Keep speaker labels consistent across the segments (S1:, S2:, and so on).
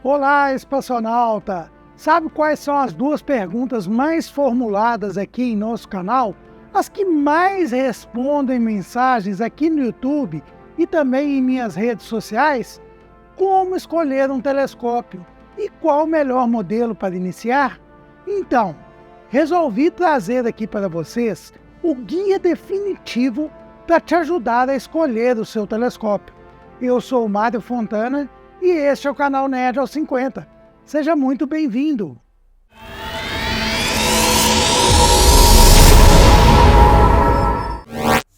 S1: Olá, espaçonauta! Sabe quais são as duas perguntas mais formuladas aqui em nosso canal? As que mais respondem mensagens aqui no YouTube e também em minhas redes sociais? Como escolher um telescópio? E qual o melhor modelo para iniciar? Então, resolvi trazer aqui para vocês o guia definitivo para te ajudar a escolher o seu telescópio. Eu sou o Mário Fontana e este é o canal Nerd aos 50. Seja muito bem-vindo!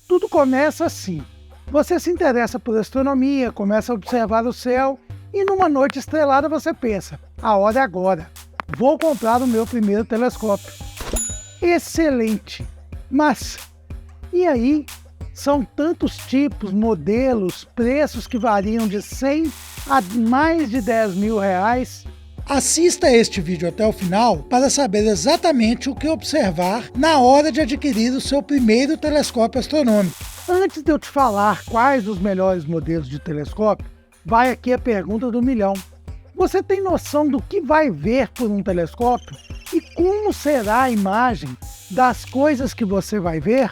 S1: Tudo começa assim. Você se interessa por astronomia, começa a observar o céu e numa noite estrelada você pensa, a hora é agora, vou comprar o meu primeiro telescópio. Excelente! Mas, e aí? São tantos tipos, modelos, preços que variam de 100 a mais de 10 mil reais. Assista este vídeo até o final para saber exatamente o que observar na hora de adquirir o seu primeiro telescópio astronômico. Antes de eu te falar quais os melhores modelos de telescópio, vai aqui a pergunta do milhão. Você tem noção do que vai ver por um telescópio? E como será a imagem das coisas que você vai ver?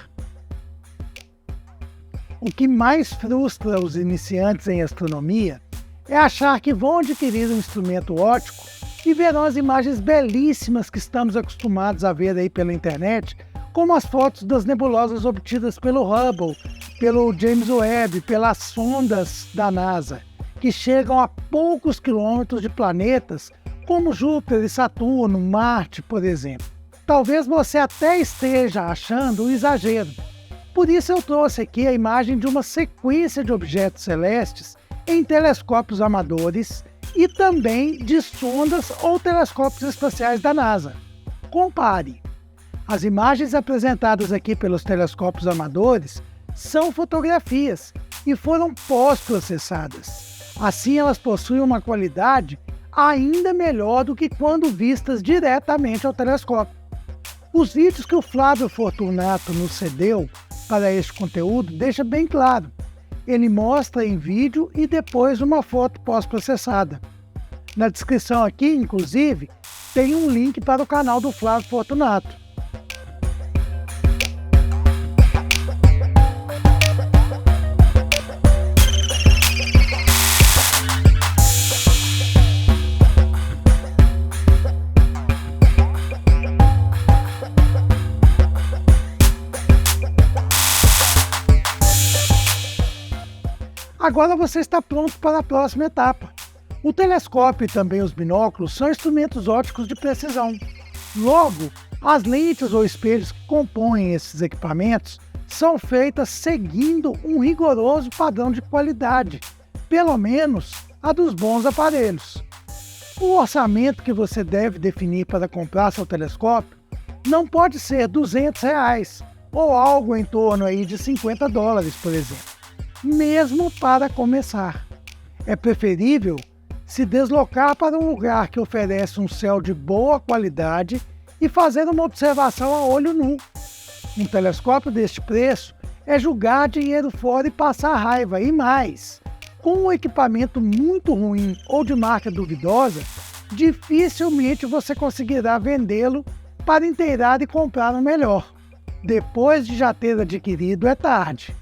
S1: O que mais frustra os iniciantes em astronomia é achar que vão adquirir um instrumento óptico e verão as imagens belíssimas que estamos acostumados a ver aí pela internet, como as fotos das nebulosas obtidas pelo Hubble, pelo James Webb, pelas sondas da NASA, que chegam a poucos quilômetros de planetas como Júpiter e Saturno, Marte, por exemplo. Talvez você até esteja achando um exagero. Por isso eu trouxe aqui a imagem de uma sequência de objetos celestes em telescópios amadores e também de sondas ou telescópios espaciais da NASA. Compare! As imagens apresentadas aqui pelos telescópios amadores são fotografias e foram pós-processadas. Assim elas possuem uma qualidade ainda melhor do que quando vistas diretamente ao telescópio. Os vídeos que o Flávio Fortunato nos cedeu para este conteúdo deixa bem claro. Ele mostra em vídeo e depois uma foto pós-processada. Na descrição aqui, inclusive, tem um link para o canal do Flávio Fortunato. Agora você está pronto para a próxima etapa. O telescópio e também os binóculos são instrumentos ópticos de precisão. Logo, as lentes ou espelhos que compõem esses equipamentos são feitas seguindo um rigoroso padrão de qualidade, pelo menos a dos bons aparelhos. O orçamento que você deve definir para comprar seu telescópio não pode ser R$200 ou algo em torno aí de $50, por exemplo. Mesmo para começar. É preferível se deslocar para um lugar que oferece um céu de boa qualidade e fazer uma observação a olho nu. Um telescópio deste preço é jogar dinheiro fora e passar raiva, e mais. Com um equipamento muito ruim ou de marca duvidosa, dificilmente você conseguirá vendê-lo para inteirar e comprar o melhor. Depois de já ter adquirido, é tarde.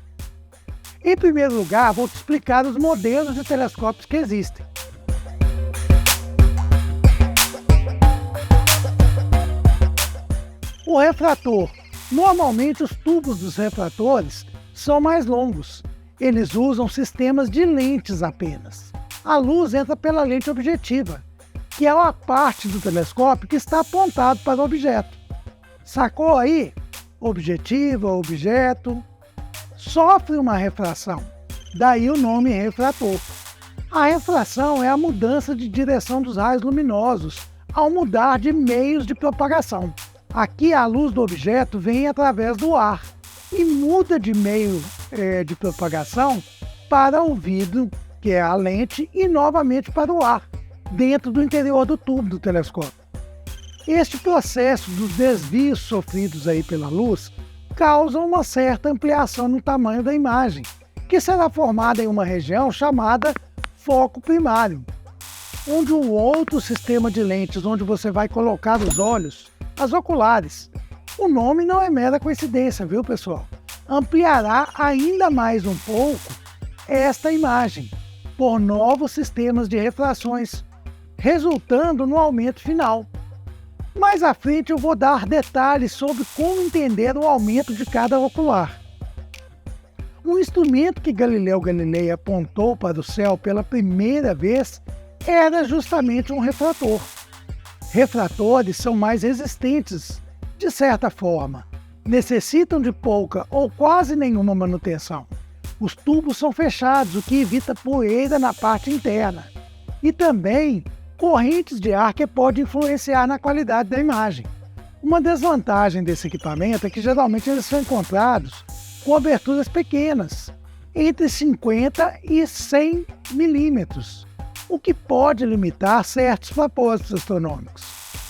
S1: Em primeiro lugar, vou te explicar os modelos de telescópios que existem. O refrator. Normalmente os tubos dos refratores são mais longos. Eles usam sistemas de lentes apenas. A luz entra pela lente objetiva, que é a parte do telescópio que está apontado para o objeto. Sacou aí? Objetiva, objeto. Sofre uma refração, daí o nome refrator. A refração é a mudança de direção dos raios luminosos ao mudar de meios de propagação. Aqui a luz do objeto vem através do ar e muda de meio de propagação para o vidro, que é a lente, e novamente para o ar, dentro do interior do tubo do telescópio. Este processo dos desvios sofridos aí pela luz causa uma certa ampliação no tamanho da imagem, que será formada em uma região chamada foco primário. onde o outro sistema de lentes onde você vai colocar os olhos, as oculares. O nome não é mera coincidência, viu, pessoal? Ampliará ainda mais um pouco esta imagem por novos sistemas de refrações, resultando no aumento final. Mais à frente eu vou dar detalhes sobre como entender o aumento de cada ocular. O instrumento que Galileu Galilei apontou para o céu pela primeira vez era justamente um refrator. Refratores são mais resistentes, de certa forma. Necessitam de pouca ou quase nenhuma manutenção. Os tubos são fechados, o que evita poeira na parte interna. E também correntes de ar que podem influenciar na qualidade da imagem. Uma desvantagem desse equipamento é que geralmente eles são encontrados com aberturas pequenas, entre 50 e 100 milímetros, o que pode limitar certos propósitos astronômicos.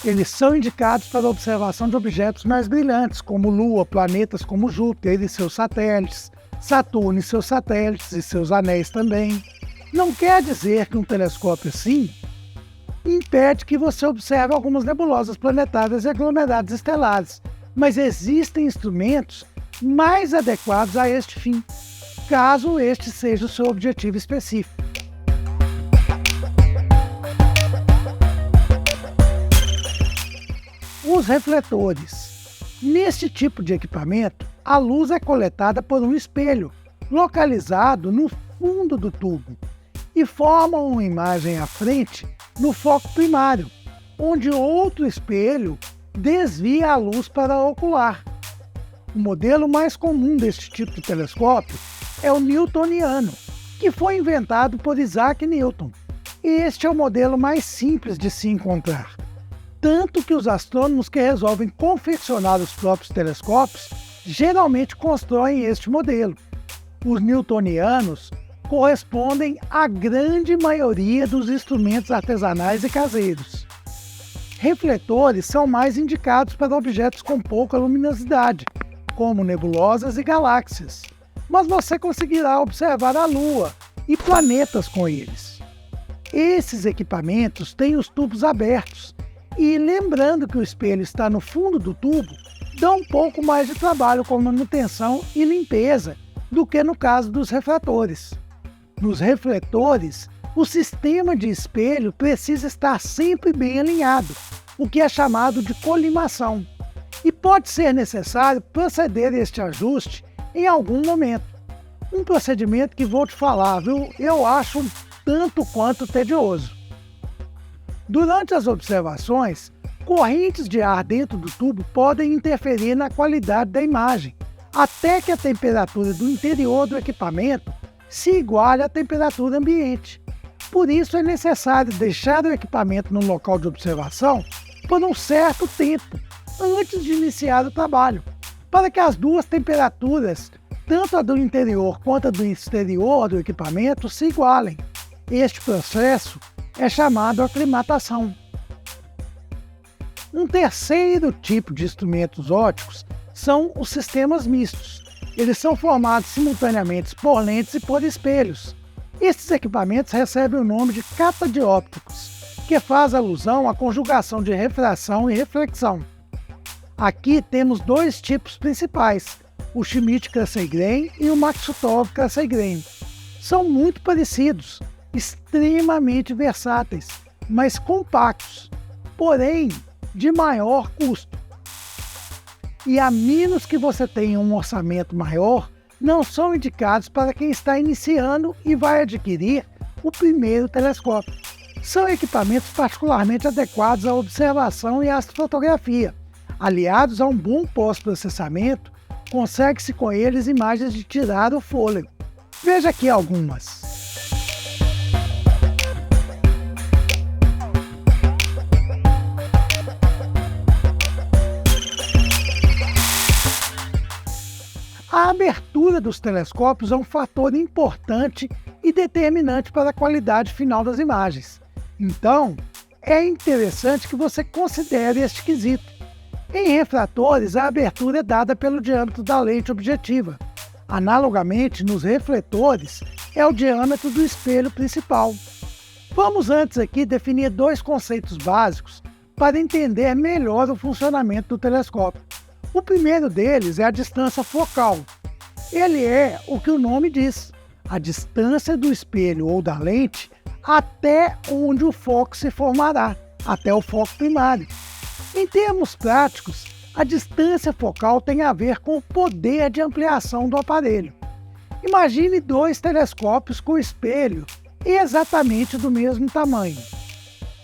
S1: Eles são indicados para a observação de objetos mais brilhantes, como Lua, planetas como Júpiter e seus satélites, Saturno e seus satélites e seus anéis também. Não quer dizer que um telescópio assim impede que você observe algumas nebulosas planetárias e aglomerados estelares, mas existem instrumentos mais adequados a este fim, caso este seja o seu objetivo específico. Os refletores. Neste tipo de equipamento, a luz é coletada por um espelho, localizado no fundo do tubo, e forma uma imagem à frente no foco primário, onde outro espelho desvia a luz para a ocular. O modelo mais comum deste tipo de telescópio é o newtoniano, que foi inventado por Isaac Newton. Este é o modelo mais simples de se encontrar, tanto que os astrônomos que resolvem confeccionar os próprios telescópios geralmente constroem este modelo. Os newtonianos correspondem à grande maioria dos instrumentos artesanais e caseiros. Refletores são mais indicados para objetos com pouca luminosidade, como nebulosas e galáxias, mas você conseguirá observar a Lua e planetas com eles. Esses equipamentos têm os tubos abertos e, lembrando que o espelho está no fundo do tubo, dão um pouco mais de trabalho com manutenção e limpeza do que no caso dos refratores. Nos refletores, o sistema de espelho precisa estar sempre bem alinhado, o que é chamado de colimação, e pode ser necessário proceder a este ajuste em algum momento. Um procedimento que vou te falar, viu? Eu acho um tanto quanto tedioso. Durante as observações, correntes de ar dentro do tubo podem interferir na qualidade da imagem, até que a temperatura do interior do equipamento se iguale à temperatura ambiente. Por isso é necessário deixar o equipamento no local de observação por um certo tempo, antes de iniciar o trabalho, para que as duas temperaturas, tanto a do interior quanto a do exterior do equipamento, se igualem. Este processo é chamado aclimatação. Um terceiro tipo de instrumentos ópticos são os sistemas mistos. Eles são formados simultaneamente por lentes e por espelhos. Estes equipamentos recebem o nome de catadióptricos, que faz alusão à conjugação de refração e reflexão. Aqui temos dois tipos principais, o Schmidt-Cassegrain e o Maksutov-Cassegrain. São muito parecidos, extremamente versáteis, mas compactos, porém de maior custo. E a menos que você tenha um orçamento maior, não são indicados para quem está iniciando e vai adquirir o primeiro telescópio. São equipamentos particularmente adequados à observação e astrofotografia. Aliados a um bom pós-processamento, consegue-se com eles imagens de tirar o fôlego. Veja aqui algumas. A abertura dos telescópios é um fator importante e determinante para a qualidade final das imagens. Então, é interessante que você considere este quesito. Em refratores, a abertura é dada pelo diâmetro da lente objetiva. Analogamente, nos refletores, é o diâmetro do espelho principal. Vamos antes aqui definir dois conceitos básicos para entender melhor o funcionamento do telescópio. O primeiro deles é a distância focal. Ele é o que o nome diz, a distância do espelho ou da lente até onde o foco se formará, até o foco primário. Em termos práticos, a distância focal tem a ver com o poder de ampliação do aparelho. Imagine dois telescópios com espelho exatamente do mesmo tamanho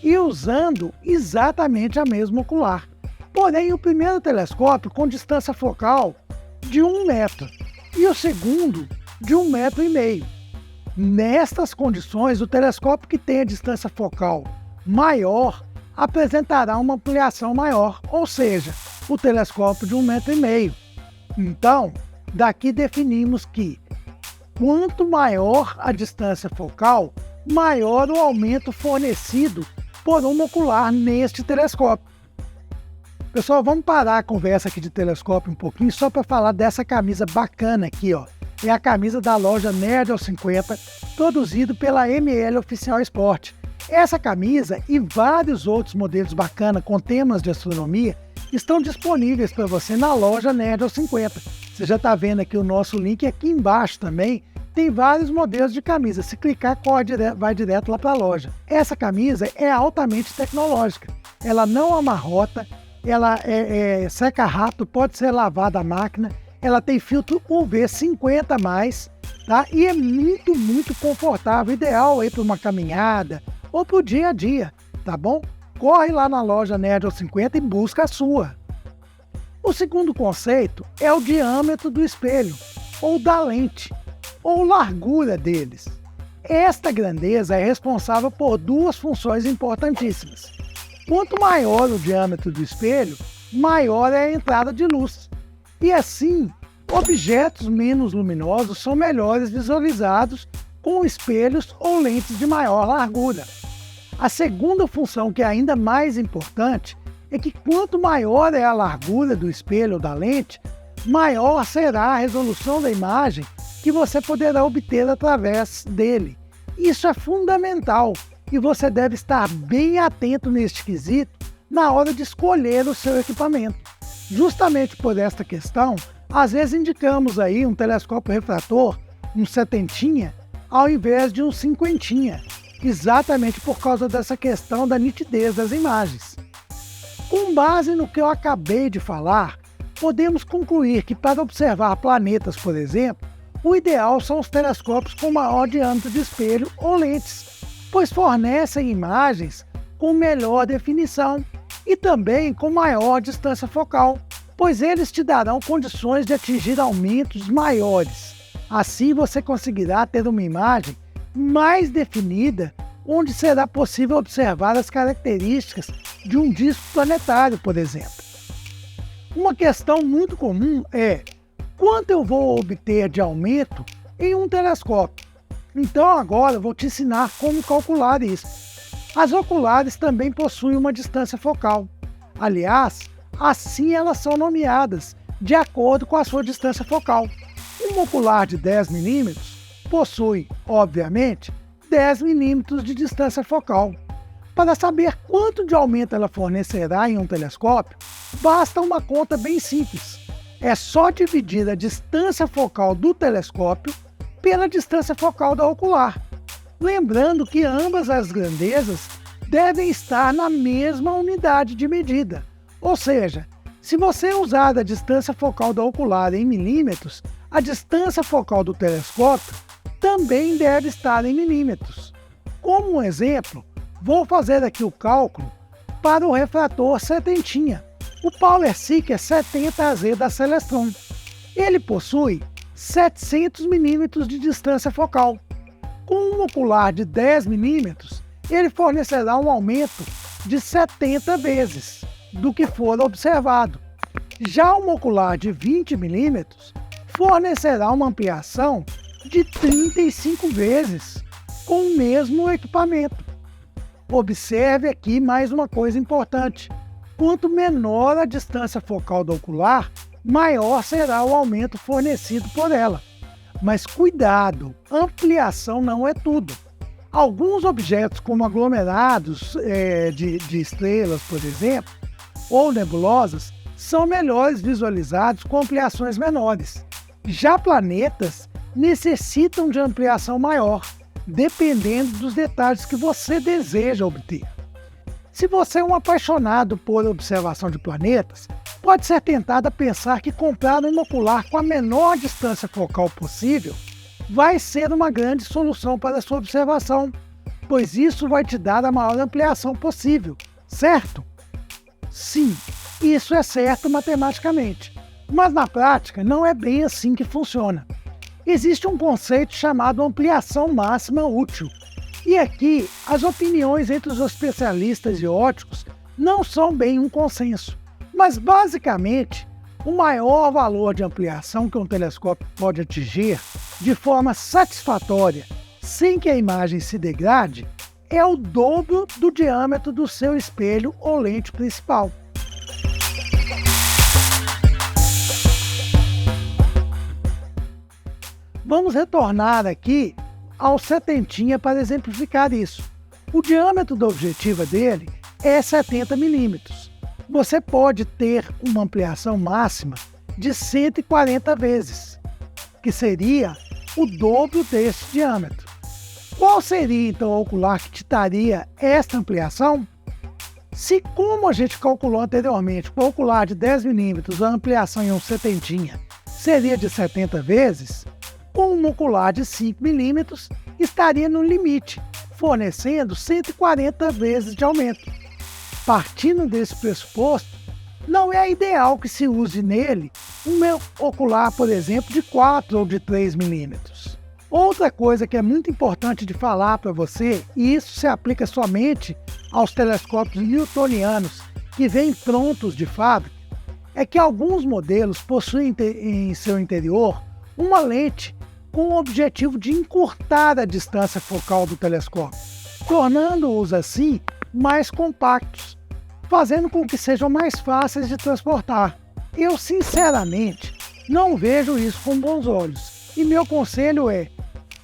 S1: e usando exatamente a mesma ocular. Porém, o primeiro telescópio com distância focal de 1 metro e o segundo de 1,5 metro. Nestas condições, o telescópio que tem a distância focal maior apresentará uma ampliação maior, ou seja, o telescópio de 1,5 metro. Então, daqui definimos que quanto maior a distância focal, maior o aumento fornecido por um ocular neste telescópio. Pessoal, vamos parar a conversa aqui de telescópio um pouquinho só para falar dessa camisa bacana aqui, ó. É a camisa da loja Nerd aos 50, produzido pela ML Oficial Esporte. Essa camisa e vários outros modelos bacanas com temas de astronomia estão disponíveis para você na loja Nerd aos 50. Você já está vendo aqui o nosso link aqui embaixo também. Tem vários modelos de camisa. Se clicar, vai direto lá para a loja. Essa camisa é altamente tecnológica. Ela não amarrota, ela seca rápido, pode ser lavada à máquina. Ela tem filtro UV 50+, tá? E é muito confortável, ideal aí para uma caminhada ou para o dia a dia, tá bom? Corre lá na loja Nerd aos 50 e busca a sua. O segundo conceito é o diâmetro do espelho, ou da lente, ou largura deles. Esta grandeza é responsável por duas funções importantíssimas. Quanto maior o diâmetro do espelho, maior é a entrada de luz. E assim, objetos menos luminosos são melhores visualizados com espelhos ou lentes de maior largura. A segunda função, que é ainda mais importante, é que quanto maior é a largura do espelho ou da lente, maior será a resolução da imagem que você poderá obter através dele. Isso é fundamental e você deve estar bem atento neste quesito na hora de escolher o seu equipamento. Justamente por esta questão, às vezes indicamos aí um telescópio refrator, um 70, ao invés de um 50, exatamente por causa dessa questão da nitidez das imagens. Com base no que eu acabei de falar, podemos concluir que para observar planetas, por exemplo, o ideal são os telescópios com maior diâmetro de espelho ou lentes, pois fornecem imagens com melhor definição e também com maior distância focal, pois eles te darão condições de atingir aumentos maiores. Assim você conseguirá ter uma imagem mais definida, onde será possível observar as características de um disco planetário, por exemplo. Uma questão muito comum é quanto eu vou obter de aumento em um telescópio. Então agora eu vou te ensinar como calcular isso. As oculares também possuem uma distância focal. Aliás, assim elas são nomeadas, de acordo com a sua distância focal. Um ocular de 10 milímetros possui, obviamente, 10 milímetros de distância focal. Para saber quanto de aumento ela fornecerá em um telescópio, basta uma conta bem simples. É só dividir a distância focal do telescópio pela distância focal da ocular. Lembrando que ambas as grandezas devem estar na mesma unidade de medida. Ou seja, se você usar a distância focal da ocular em milímetros, a distância focal do telescópio também deve estar em milímetros. Como um exemplo, vou fazer aqui o cálculo para o refrator 70, o Power Seeker 70Z da Celestron. Ele possui 700 milímetros de distância focal. Com um ocular de 10 milímetros, ele fornecerá um aumento de 70 vezes do que for observado. Já um ocular de 20 milímetros fornecerá uma ampliação de 35 vezes com o mesmo equipamento. Observe aqui mais uma coisa importante. Quanto menor a distância focal da ocular, maior será o aumento fornecido por ela. Mas cuidado, ampliação não é tudo. Alguns objetos, como aglomerados de estrelas, por exemplo, ou nebulosas, são melhores visualizados com ampliações menores. Já planetas necessitam de ampliação maior, dependendo dos detalhes que você deseja obter. Se você é um apaixonado por observação de planetas, pode ser tentado a pensar que comprar um ocular com a menor distância focal possível vai ser uma grande solução para a sua observação, pois isso vai te dar a maior ampliação possível, certo? Sim, isso é certo matematicamente, mas na prática não é bem assim que funciona. Existe um conceito chamado ampliação máxima útil, e aqui as opiniões entre os especialistas e óticos não são bem um consenso, mas basicamente o maior valor de ampliação que um telescópio pode atingir de forma satisfatória, sem que a imagem se degrade, é o dobro do diâmetro do seu espelho ou lente principal. Vamos retornar aqui ao setentinha para exemplificar isso. O diâmetro da objetiva dele é 70 milímetros. Você pode ter uma ampliação máxima de 140 vezes, que seria o dobro desse diâmetro. Qual seria então o ocular que te daria esta ampliação? Se, como a gente calculou anteriormente, com o ocular de 10 milímetros, a ampliação em um setentinha seria de 70 vezes, com um ocular de 5 milímetros estaria no limite, fornecendo 140 vezes de aumento. Partindo desse pressuposto, não é ideal que se use nele um ocular, por exemplo, de 4 ou de 3 milímetros. Outra coisa que é muito importante de falar para você, e isso se aplica somente aos telescópios newtonianos que vêm prontos de fábrica, é que alguns modelos possuem em seu interior uma lente com o objetivo de encurtar a distância focal do telescópio, tornando-os assim mais compactos, fazendo com que sejam mais fáceis de transportar. Eu, sinceramente, não vejo isso com bons olhos, e meu conselho é: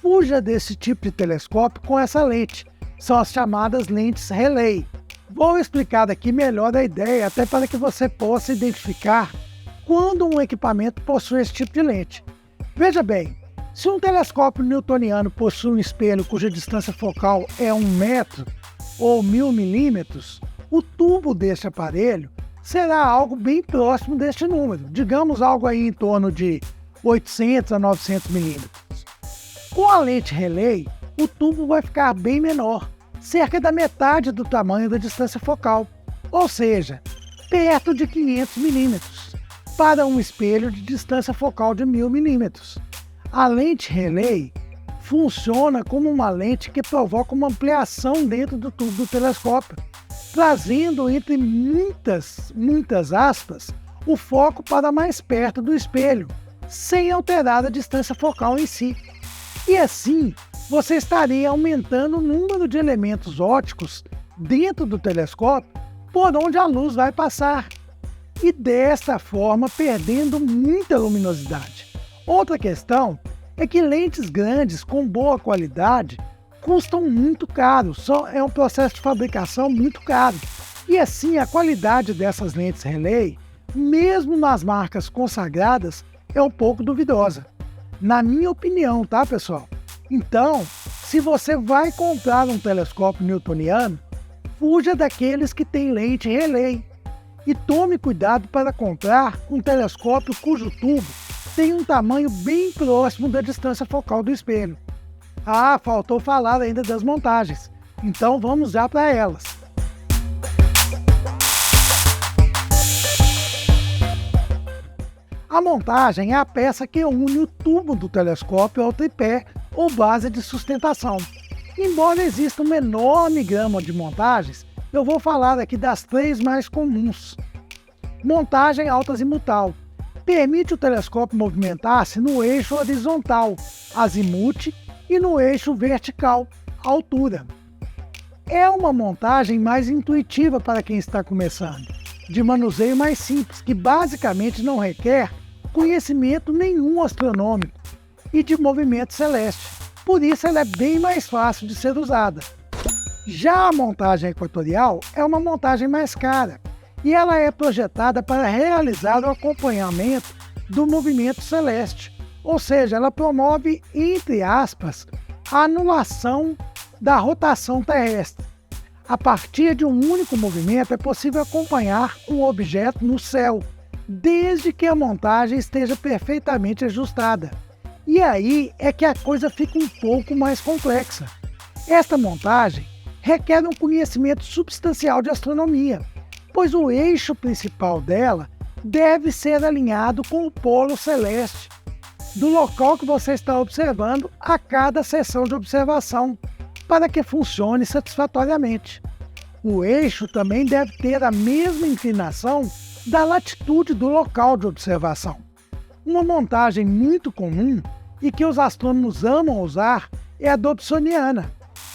S1: fuja desse tipo de telescópio com essa lente. São as chamadas lentes relay. Vou explicar aqui melhor a ideia, até para que você possa identificar quando um equipamento possui esse tipo de lente. Veja bem, se um telescópio newtoniano possui um espelho cuja distância focal é 1 metro ou 1000 milímetros, o tubo deste aparelho será algo bem próximo deste número, digamos algo aí em torno de 800 a 900 milímetros. Com a lente relay, o tubo vai ficar bem menor, cerca da metade do tamanho da distância focal, ou seja, perto de 500 milímetros, para um espelho de distância focal de 1000 milímetros. A lente relay funciona como uma lente que provoca uma ampliação dentro do tubo do telescópio, trazendo, entre muitas aspas, o foco para mais perto do espelho, sem alterar a distância focal em si. E assim, você estaria aumentando o número de elementos ópticos dentro do telescópio por onde a luz vai passar, e desta forma perdendo muita luminosidade. Outra questão é que lentes grandes com boa qualidade custam muito caro, é um processo de fabricação muito caro. E assim, a qualidade dessas lentes relay, mesmo nas marcas consagradas, é um pouco duvidosa. Na minha opinião, tá, pessoal? Então, se você vai comprar um telescópio newtoniano, fuja daqueles que têm lente relay. E tome cuidado para comprar um telescópio cujo tubo tem um tamanho bem próximo da distância focal do espelho. Ah, faltou falar ainda das montagens. Então vamos já para elas. A montagem é a peça que une o tubo do telescópio ao tripé ou base de sustentação. Embora exista uma enorme gama de montagens, eu vou falar aqui das 3 mais comuns. Montagem alto-azimutal. Permite o telescópio movimentar-se no eixo horizontal, azimute, e no eixo vertical, altura. É uma montagem mais intuitiva para quem está começando, de manuseio mais simples, que basicamente não requer conhecimento nenhum astronômico e de movimento celeste. por isso ela é bem mais fácil de ser usada. Já a montagem equatorial é uma montagem mais cara e ela é projetada para realizar o acompanhamento do movimento celeste, ou seja, ela promove, entre aspas, a anulação da rotação terrestre. A partir de um único movimento é possível acompanhar um objeto no céu, desde que a montagem esteja perfeitamente ajustada. E aí é que a coisa fica um pouco mais complexa. Esta montagem requer um conhecimento substancial de astronomia, pois o eixo principal dela deve ser alinhado com o polo celeste do local que você está observando a cada sessão de observação, para que funcione satisfatoriamente. O eixo também deve ter a mesma inclinação da latitude do local de observação. Uma montagem muito comum e que os astrônomos amam usar é a dobsoniana.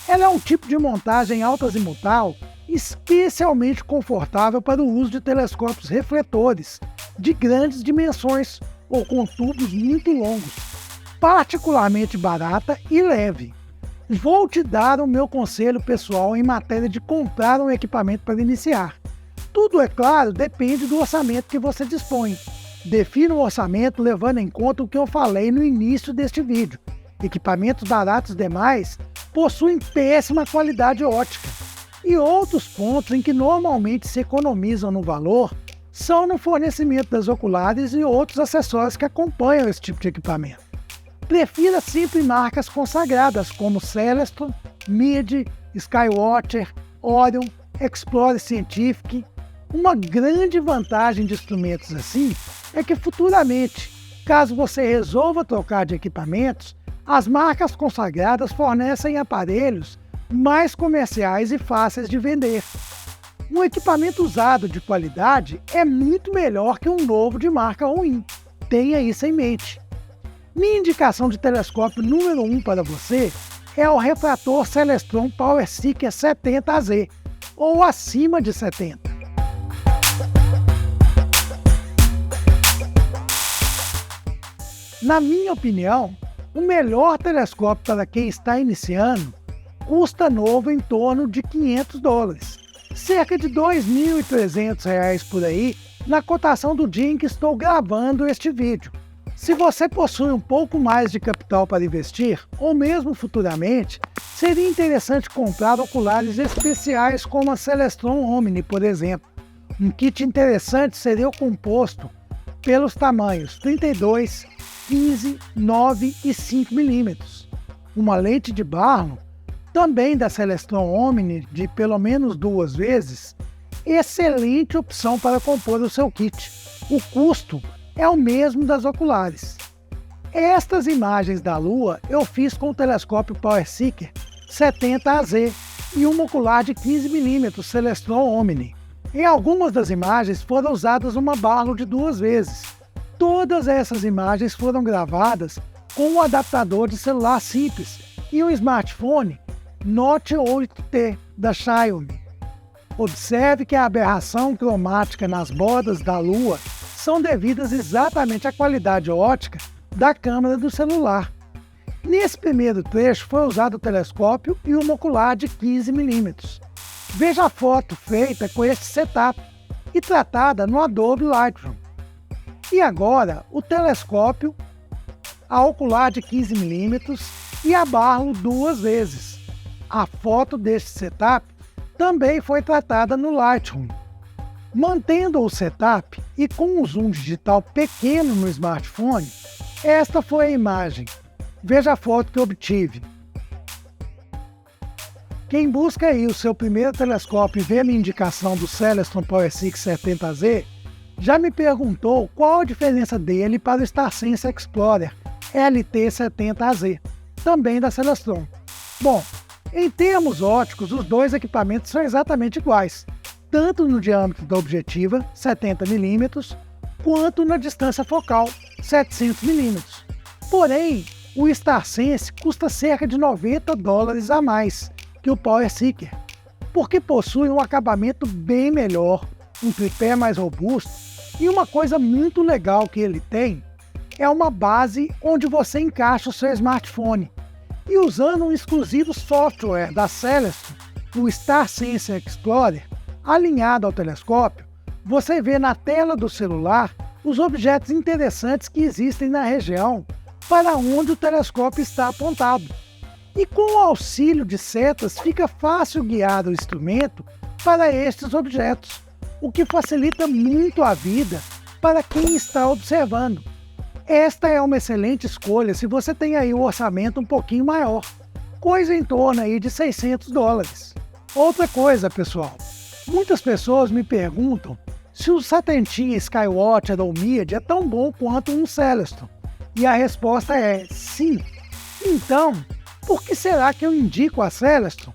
S1: Ela é um tipo de montagem alta-azimutal especialmente confortável para o uso de telescópios refletores de grandes dimensões ou com tubos muito longos, particularmente barata e leve. Vou te dar o meu conselho pessoal em matéria de comprar um equipamento para iniciar. Tudo, é claro, depende do orçamento que você dispõe. Defina o orçamento levando em conta o que eu falei no início deste vídeo. Equipamentos baratos demais possuem péssima qualidade ótica. E outros pontos em que normalmente se economizam no valor são no fornecimento das oculares e outros acessórios que acompanham esse tipo de equipamento. Prefira sempre marcas consagradas como Celestron, Meade, Skywatcher, Orion, Explorer Scientific. Uma grande vantagem de instrumentos assim é que futuramente, caso você resolva trocar de equipamentos, as marcas consagradas fornecem aparelhos mais comerciais e fáceis de vender. Um equipamento usado de qualidade é muito melhor que um novo de marca ruim. Tenha isso em mente. Minha indicação de telescópio número 1 para você é o refrator Celestron PowerSeeker 70Z, ou acima de 70. Na minha opinião, o melhor telescópio para quem está iniciando custa novo em torno de $500, cerca de R$ 2.300 por aí, na cotação do dia em que estou gravando este vídeo. Se você possui um pouco mais de capital para investir, ou mesmo futuramente, seria interessante comprar oculares especiais como a Celestron Omni, por exemplo. Um kit interessante seria o composto pelos tamanhos 32, 15, 9 e 5 mm. Uma lente de Barlow, também da Celestron Omni, de pelo menos 2 vezes, excelente opção para compor o seu kit. O custo é o mesmo das oculares. Estas imagens da Lua eu fiz com o telescópio PowerSeeker 70AZ e um ocular de 15 mm Celestron Omni. Em algumas das imagens foram usadas uma Barlow de 2 vezes. Todas essas imagens foram gravadas com um adaptador de celular simples e um smartphone Note 8T da Xiaomi. Observe que a aberração cromática nas bordas da Lua são devidas exatamente à qualidade ótica da câmera do celular. Nesse primeiro trecho foi usado o telescópio e um ocular de 15 mm. Veja a foto feita com este setup e tratada no Adobe Lightroom. E agora o telescópio, a ocular de 15 mm e a Barlow 2 vezes. A foto deste setup também foi tratada no Lightroom. Mantendo o setup e com um zoom digital pequeno no smartphone, esta foi a imagem. Veja a foto que obtive. Quem busca aí o seu primeiro telescópio e vê a minha indicação do Celestron PowerSeeker 70Z, já me perguntou qual a diferença dele para o StarSense Explorer LT70AZ, também da Celestron. Bom, em termos ópticos, os dois equipamentos são exatamente iguais, tanto no diâmetro da objetiva, 70 mm, quanto na distância focal, 700 mm. Porém, o StarSense custa cerca de $90 a mais que o PowerSeeker, porque possui um acabamento bem melhor, um tripé mais robusto, e uma coisa muito legal que ele tem é uma base onde você encaixa o seu smartphone. E usando um exclusivo software da Celestron, o Star Sensor Explorer, alinhado ao telescópio, você vê na tela do celular os objetos interessantes que existem na região para onde o telescópio está apontado. E com o auxílio de setas fica fácil guiar o instrumento para estes objetos, o que facilita muito a vida para quem está observando. Esta é uma excelente escolha se você tem aí o orçamento um pouquinho maior, coisa em torno aí de $600. Outra coisa, pessoal, muitas pessoas me perguntam se o Satentinha Skywatcher ou Meade é tão bom quanto um Celestron. E a resposta é sim. Então, por que será que eu indico a Celestron?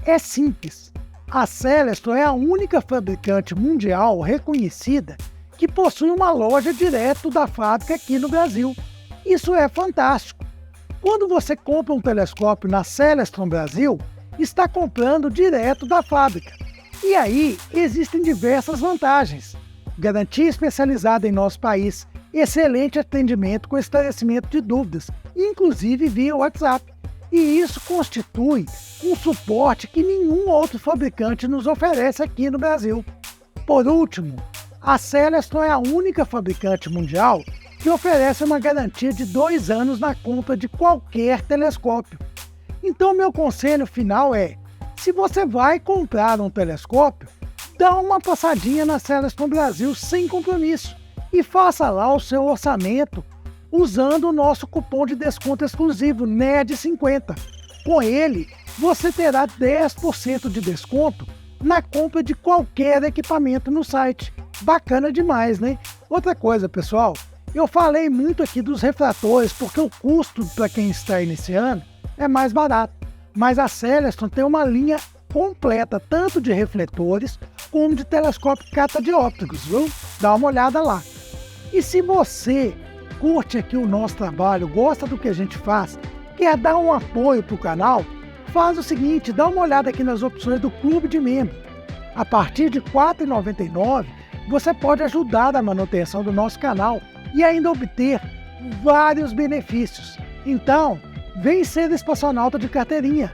S1: É simples. A Celestron é a única fabricante mundial reconhecida que possui uma loja direto da fábrica aqui no Brasil. Isso é fantástico. Quando você compra um telescópio na Celestron Brasil, está comprando direto da fábrica. E aí existem diversas vantagens. Garantia especializada em nosso país, excelente atendimento com esclarecimento de dúvidas, inclusive via WhatsApp. E isso constitui um suporte que nenhum outro fabricante nos oferece aqui no Brasil. Por último, a Celestron é a única fabricante mundial que oferece uma garantia de 2 anos na compra de qualquer telescópio. Então, meu conselho final é: se você vai comprar um telescópio, dá uma passadinha na Celestron Brasil sem compromisso e faça lá o seu orçamento usando o nosso cupom de desconto exclusivo NERD50. Com ele, você terá 10% de desconto na compra de qualquer equipamento no site. Bacana demais, né? Outra coisa, pessoal, eu falei muito aqui dos refratores porque o custo para quem está iniciando é mais barato. Mas a Celestron tem uma linha completa, tanto de refletores como de telescópio catadióptricos, viu? Dá uma olhada lá. E se você curte aqui o nosso trabalho, gosta do que a gente faz, quer dar um apoio para o canal, faz o seguinte, dá uma olhada aqui nas opções do Clube de Membro. A partir de R$ 4,99, você pode ajudar na manutenção do nosso canal e ainda obter vários benefícios. Então, vem ser espaçonauta de carteirinha.